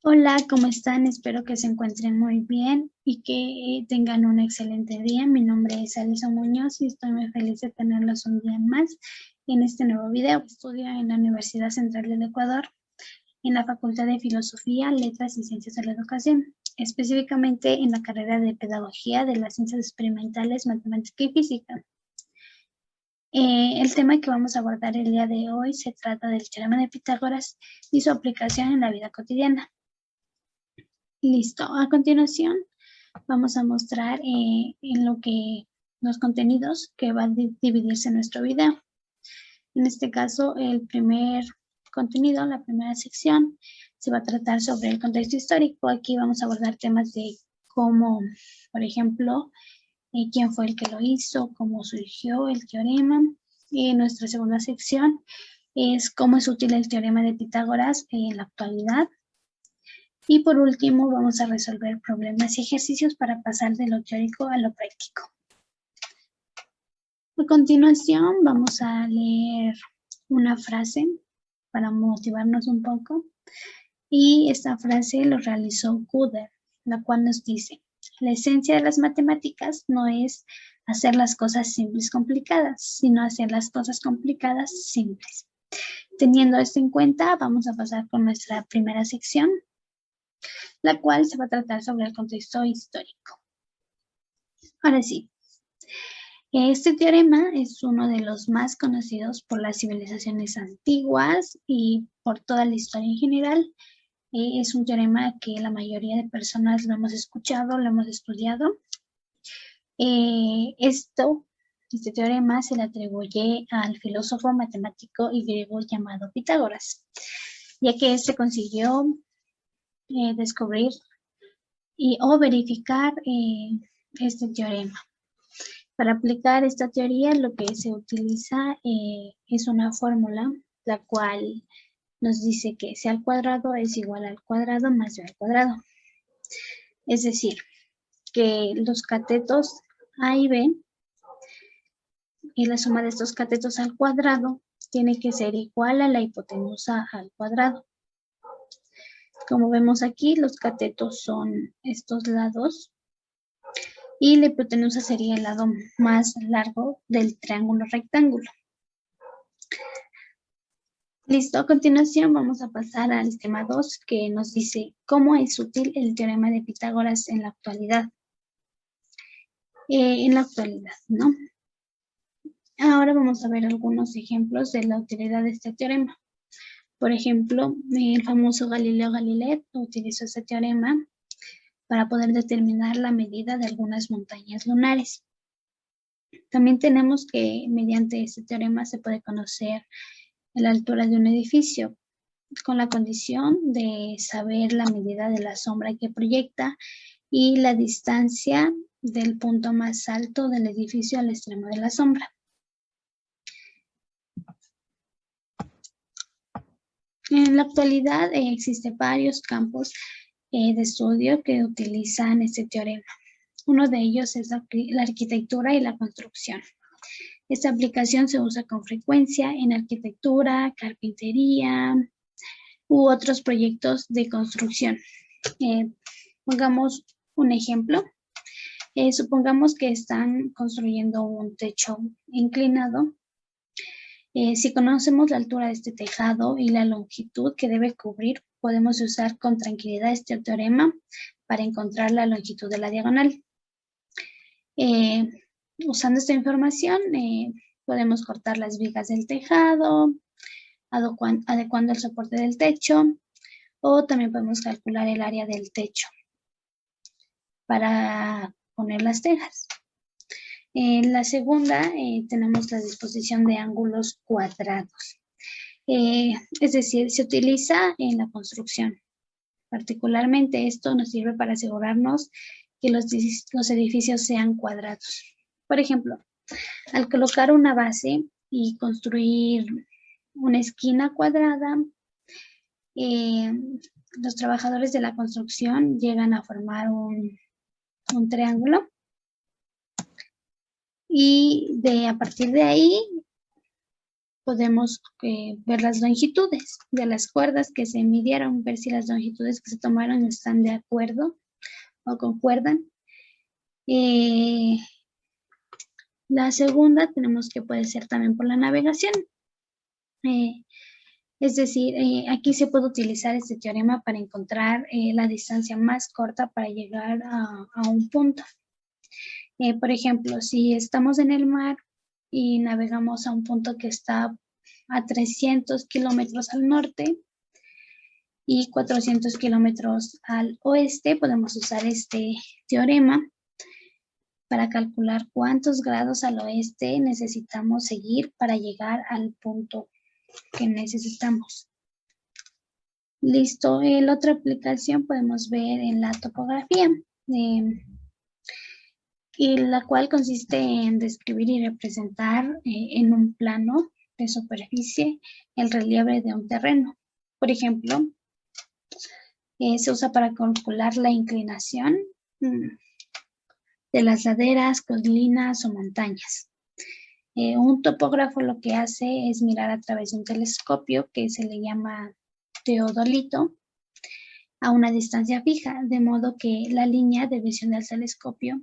Hola, ¿cómo están? Espero que se encuentren muy bien y que tengan un excelente día. Mi nombre es Alison Muñoz y estoy muy feliz de tenerlos un día más en este nuevo video. Estudio en la Universidad Central del Ecuador, en la Facultad de Filosofía, Letras y Ciencias de la Educación, específicamente en la carrera de Pedagogía de las Ciencias Experimentales, Matemática y Física. El tema que vamos a abordar el día de hoy se trata del teorema de Pitágoras y su aplicación en la vida cotidiana. Listo, a continuación vamos a mostrar en lo que los contenidos que va a dividirse en nuestro video. En este caso, el primer contenido, la primera sección, se va a tratar sobre el contexto histórico. Aquí vamos a abordar temas de cómo, por ejemplo, quién fue el que lo hizo, cómo surgió el teorema. Y nuestra segunda sección es cómo es útil el teorema de Pitágoras en la actualidad. Y por último, vamos a resolver problemas y ejercicios para pasar de lo teórico a lo práctico. A continuación, vamos a leer una frase para motivarnos un poco. Y esta frase lo realizó Gödel, la cual nos dice: la esencia de las matemáticas no es hacer las cosas simples complicadas, sino hacer las cosas complicadas simples. Teniendo esto en cuenta, vamos a pasar con nuestra primera sección, la cual se va a tratar sobre el contexto histórico. Ahora sí, este teorema es uno de los más conocidos por las civilizaciones antiguas y por toda la historia en general. Es un teorema que la mayoría de personas lo hemos escuchado, lo hemos estudiado. Este teorema se le atribuye al filósofo matemático y griego llamado Pitágoras, ya que este consiguió descubrir o verificar este teorema. Para aplicar esta teoría, lo que se utiliza es una fórmula, la cual nos dice que C al cuadrado es igual al cuadrado más B al cuadrado. Es decir, que los catetos A y B y la suma de estos catetos al cuadrado tiene que ser igual a la hipotenusa al cuadrado. Como vemos aquí, los catetos son estos lados y la hipotenusa sería el lado más largo del triángulo rectángulo. Listo, a continuación vamos a pasar al tema 2, que nos dice cómo es útil el teorema de Pitágoras en la actualidad. ¿No? Ahora vamos a ver algunos ejemplos de la utilidad de este teorema. Por ejemplo, el famoso Galileo Galilei utilizó este teorema para poder determinar la medida de algunas montañas lunares. También tenemos que mediante este teorema se puede conocer la altura de un edificio, con la condición de saber la medida de la sombra que proyecta y la distancia del punto más alto del edificio al extremo de la sombra. En la actualidad existen varios campos de estudio que utilizan este teorema. Uno de ellos es la arquitectura y la construcción. Esta aplicación se usa con frecuencia en arquitectura, carpintería u otros proyectos de construcción. Pongamos un ejemplo. Supongamos que están construyendo un techo inclinado. Si conocemos la altura de este tejado y la longitud que debe cubrir, podemos usar con tranquilidad este teorema para encontrar la longitud de la diagonal. Usando esta información, podemos cortar las vigas del tejado, adecuando el soporte del techo, o también podemos calcular el área del techo para poner las tejas. En la segunda tenemos la disposición de ángulos cuadrados. Es decir, se utiliza en la construcción. Particularmente esto nos sirve para asegurarnos que los edificios sean cuadrados. Por ejemplo, al colocar una base y construir una esquina cuadrada, los trabajadores de la construcción llegan a formar un triángulo y a partir de ahí podemos ver las longitudes de las cuerdas que se midieron, ver si las longitudes que se tomaron están de acuerdo o concuerdan. La segunda tenemos que puede ser también por la navegación. Es decir, aquí se puede utilizar este teorema para encontrar la distancia más corta para llegar a un punto. Por ejemplo, si estamos en el mar y navegamos a un punto que está a 300 kilómetros al norte y 400 kilómetros al oeste, podemos usar este teorema para calcular cuántos grados al oeste necesitamos seguir para llegar al punto que necesitamos. Listo, la otra aplicación podemos ver en la topografía, y la cual consiste en describir y representar en un plano de superficie el relieve de un terreno. Por ejemplo, se usa para calcular la inclinación de las laderas, colinas o montañas. Un topógrafo lo que hace es mirar a través de un telescopio que se le llama teodolito a una distancia fija, de modo que la línea de visión del telescopio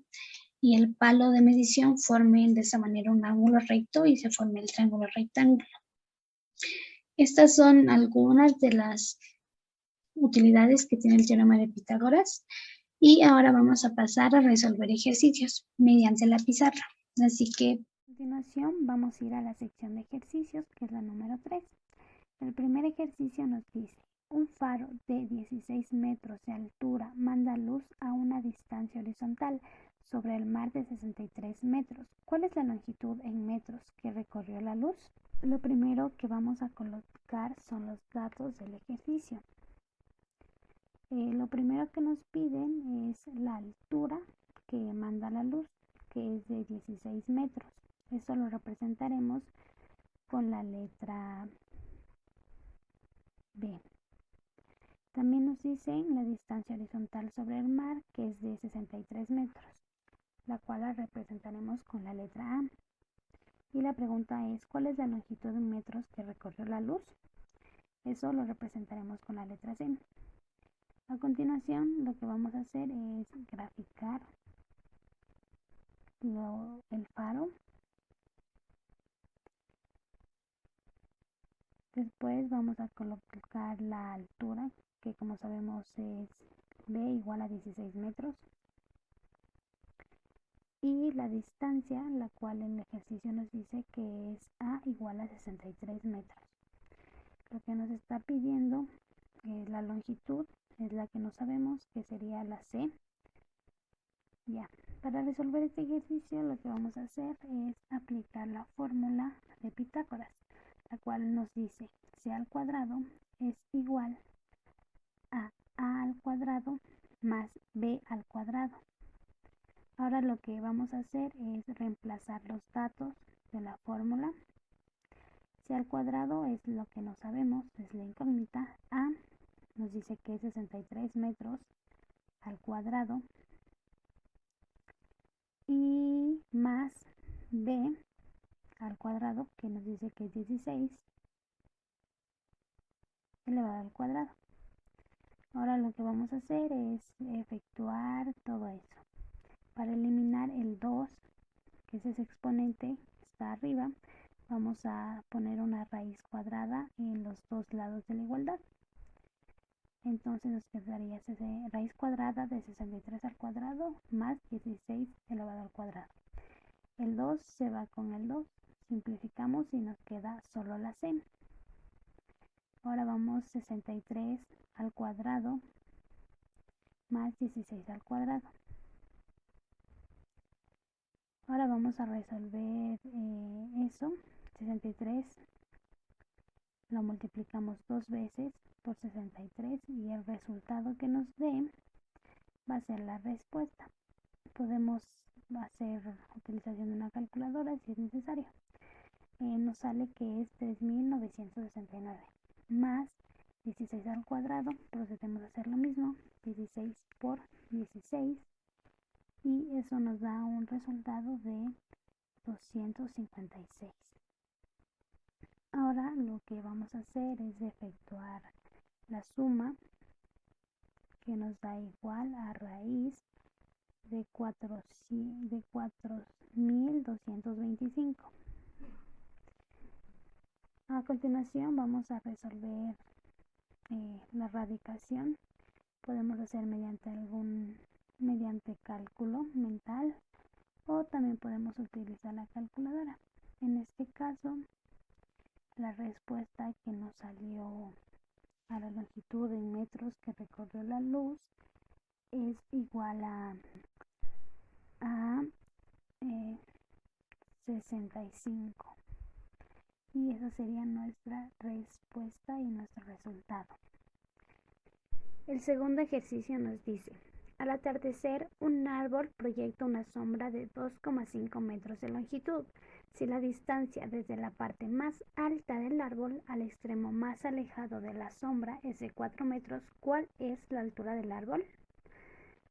y el palo de medición formen de esa manera un ángulo recto y se forme el triángulo rectángulo. Estas son algunas de las utilidades que tiene el teorema de Pitágoras y ahora vamos a pasar a resolver ejercicios mediante la pizarra. Así que a continuación vamos a ir a la sección de ejercicios, que es la número 3. El primer ejercicio nos dice: un faro de 16 metros de altura manda luz a una distancia horizontal sobre el mar de 63 metros. ¿Cuál es la longitud en metros que recorrió la luz? Lo primero que vamos a colocar son los datos del ejercicio. Lo primero que nos piden es la altura que manda la luz, que es de 16 metros. Eso lo representaremos con la letra B. También nos dicen la distancia horizontal sobre el mar, que es de 63 metros, la cual la representaremos con la letra A. Y la pregunta es: ¿cuál es la longitud en metros que recorrió la luz? Eso lo representaremos con la letra C. A continuación, lo que vamos a hacer es graficar el faro. Después vamos a colocar la altura, que como sabemos es B igual a 16 metros. Y la distancia, la cual en el ejercicio nos dice que es A igual a 63 metros. Lo que nos está pidiendo es la longitud, es la que no sabemos, que sería la C. Ya, para resolver este ejercicio lo que vamos a hacer es aplicar la fórmula de Pitágoras, la cual nos dice C al cuadrado es igual a A al cuadrado más B al cuadrado. Ahora lo que vamos a hacer es reemplazar los datos de la fórmula. C al cuadrado es lo que no sabemos, es la incógnita. A nos dice que es 63 metros al cuadrado y más B al cuadrado, que nos dice que es 16 elevado al cuadrado. Ahora lo que vamos a hacer es efectuar todo eso. Para eliminar el 2, que es ese exponente, está arriba, vamos a poner una raíz cuadrada en los dos lados de la igualdad. Entonces nos quedaría raíz cuadrada de 63 al cuadrado más 16 elevado al cuadrado. El 2 se va con el 2, simplificamos y nos queda solo la C. Ahora vamos 63 al cuadrado más 16 al cuadrado. Ahora vamos a resolver eso. 63 lo multiplicamos dos veces por 63 y el resultado que nos dé va a ser la respuesta. Podemos hacer utilización de una calculadora si es necesario. Nos sale que es 3.969 más 16 al cuadrado. Procedemos a hacer lo mismo, 16 por 16, y eso nos da un resultado de 256. Ahora lo que vamos a hacer es efectuar la suma, que nos da igual a raíz de 4.225. A continuación vamos a resolver la radicación. Podemos hacer mediante cálculo mental, o también podemos utilizar la calculadora. En este caso, la respuesta que nos salió a la longitud en metros que recorrió la luz es igual a 65. Y esa sería nuestra respuesta y nuestro resultado. El segundo ejercicio nos dice: al atardecer, un árbol proyecta una sombra de 2,5 metros de longitud. Si la distancia desde la parte más alta del árbol al extremo más alejado de la sombra es de 4 metros, ¿cuál es la altura del árbol?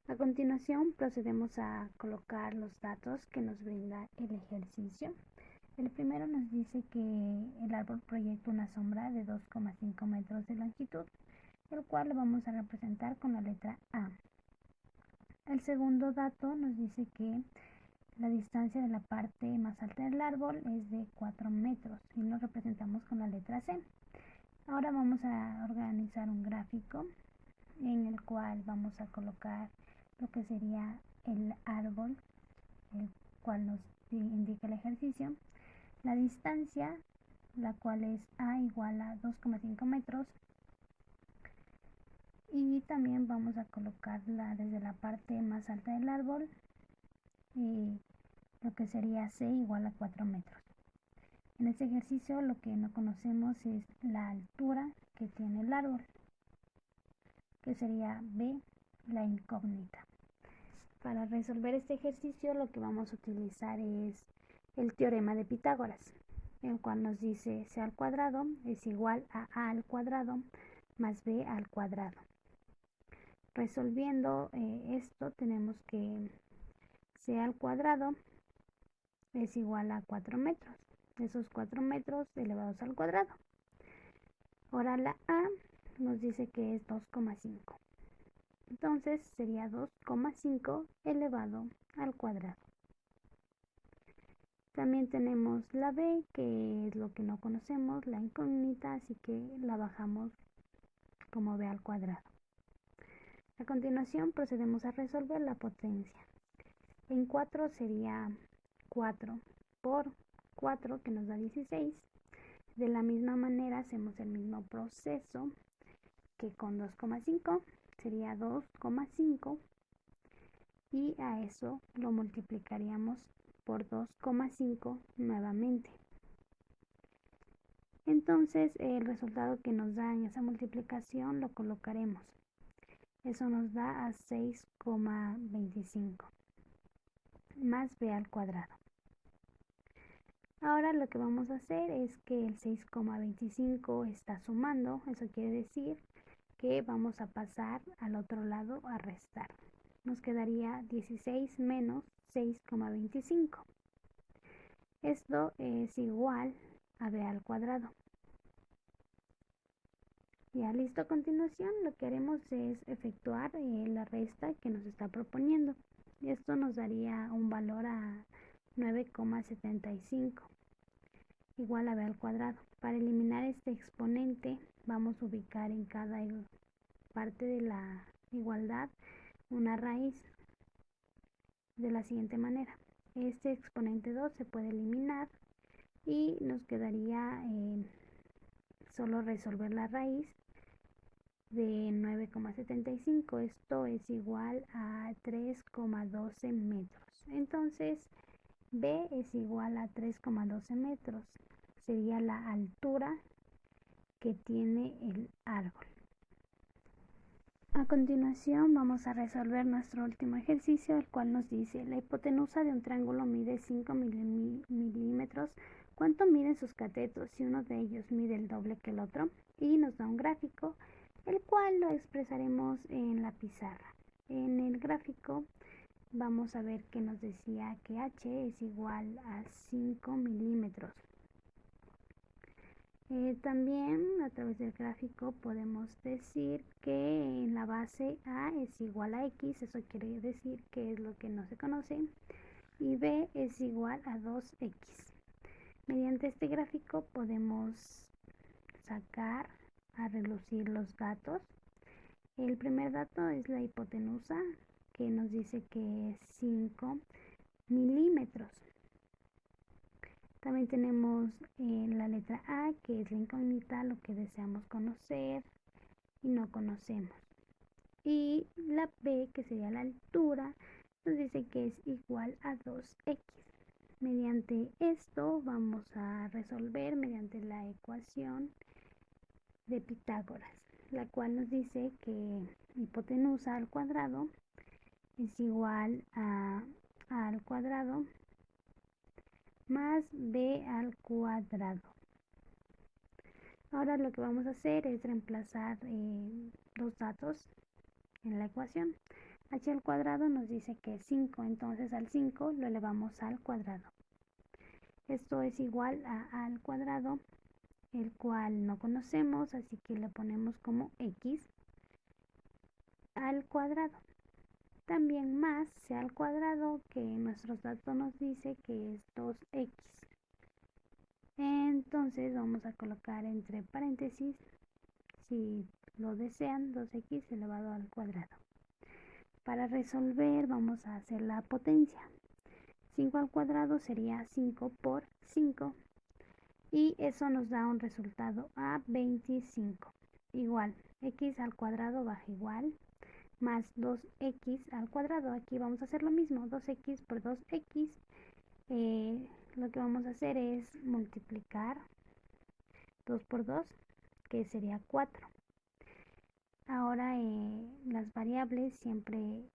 A continuación, procedemos a colocar los datos que nos brinda el ejercicio. El primero nos dice que el árbol proyecta una sombra de 2,5 metros de longitud, el cual lo vamos a representar con la letra A. El segundo dato nos dice que la distancia de la parte más alta del árbol es de 4 metros y lo representamos con la letra C. Ahora vamos a organizar un gráfico en el cual vamos a colocar lo que sería el árbol, el cual nos indica el ejercicio, la distancia, la cual es A igual a 2,5 metros, y también vamos a colocarla desde la parte más alta del árbol, lo que sería C igual a 4 metros. En este ejercicio lo que no conocemos es la altura que tiene el árbol, que sería B, la incógnita. Para resolver este ejercicio lo que vamos a utilizar es el teorema de Pitágoras, el cual nos dice C al cuadrado es igual a A al cuadrado más B al cuadrado. Resolviendo esto, tenemos que C al cuadrado es igual a 4 metros. Esos 4 metros elevados al cuadrado. Ahora la A nos dice que es 2,5. Entonces sería 2,5 elevado al cuadrado. También tenemos la B, que es lo que no conocemos, la incógnita, así que la bajamos como B al cuadrado. A continuación procedemos a resolver la potencia. En 4 sería 4 por 4, que nos da 16. De la misma manera hacemos el mismo proceso que con 2,5, sería 2,5, y a eso lo multiplicaríamos por 2,5 nuevamente. Entonces el resultado que nos da en esa multiplicación lo colocaremos. Eso nos da a 6,25 más B al cuadrado. Ahora lo que vamos a hacer es que el 6,25 está sumando. Eso quiere decir que vamos a pasar al otro lado a restar. Nos quedaría 16 menos 6,25. Esto es igual a B al cuadrado. Ya listo, a continuación lo que haremos es efectuar la resta que nos está proponiendo. Esto nos daría un valor a 9,75 igual a B al cuadrado. Para eliminar este exponente vamos a ubicar en cada parte de la igualdad una raíz de la siguiente manera. Este exponente 2 se puede eliminar y nos quedaría solo resolver la raíz de 9,75. Esto es igual a 3,12 metros. Entonces B es igual a 3,12 metros. Sería la altura que tiene el árbol. A continuación vamos a resolver nuestro último ejercicio, el cual nos dice: la hipotenusa de un triángulo mide 5 milímetros. ¿Cuánto miden sus catetos si uno de ellos mide el doble que el otro? Y nos da un gráfico, el cual lo expresaremos en la pizarra. En el gráfico vamos a ver que nos decía que H es igual a 5 milímetros. También a través del gráfico podemos decir que en la base A es igual a X, eso quiere decir que es lo que no se conoce, y B es igual a 2X. Mediante este gráfico podemos sacar a relucir los datos. El primer dato es la hipotenusa, que nos dice que es 5 milímetros. También tenemos la letra A, que es la incógnita, lo que deseamos conocer y no conocemos. Y la B, que sería la altura, nos dice que es igual a 2X. Mediante esto vamos a resolver mediante la ecuación de Pitágoras, la cual nos dice que hipotenusa al cuadrado es igual a al cuadrado más b al cuadrado. Ahora lo que vamos a hacer es reemplazar los datos en la ecuación. H al cuadrado nos dice que es 5, entonces al 5 lo elevamos al cuadrado. Esto es igual a al cuadrado, el cual no conocemos, así que le ponemos como x al cuadrado. También más c al cuadrado, que en nuestros datos nos dice que es 2x. Entonces vamos a colocar entre paréntesis, si lo desean, 2x elevado al cuadrado. Para resolver vamos a hacer la potencia. 5 al cuadrado sería 5 por 5 y eso nos da un resultado a 25. Igual, x al cuadrado baja igual más 2x al cuadrado. Aquí vamos a hacer lo mismo, 2x por 2x. Lo que vamos a hacer es multiplicar 2 por 2, que sería 4. Ahora las variables siempre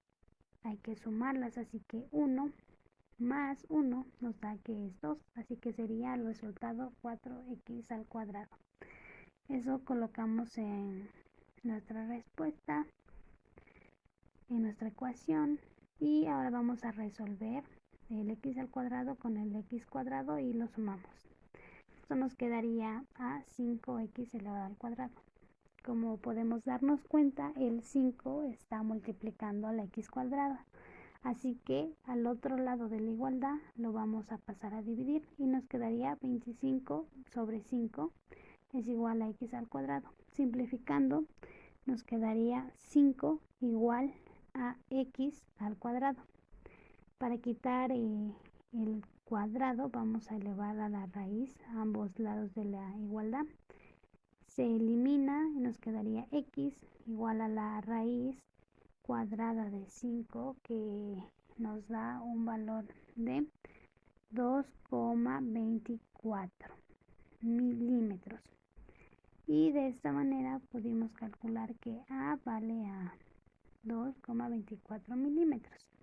hay que sumarlas, así que 1 más 1 nos da que es 2, así que sería el resultado 4x al cuadrado. Eso colocamos en nuestra respuesta, en nuestra ecuación, y ahora vamos a resolver el x al cuadrado con el x cuadrado y lo sumamos. Esto nos quedaría a 5x elevado al cuadrado. Como podemos darnos cuenta, el 5 está multiplicando a la x cuadrada. Así que al otro lado de la igualdad lo vamos a pasar a dividir y nos quedaría 25 sobre 5 es igual a x al cuadrado. Simplificando, nos quedaría 5 igual a x al cuadrado. Para quitar el cuadrado vamos a elevar a la raíz a ambos lados de la igualdad. Se elimina y nos quedaría x igual a la raíz cuadrada de 5, que nos da un valor de 2,24 milímetros. Y de esta manera pudimos calcular que A vale a 2,24 milímetros.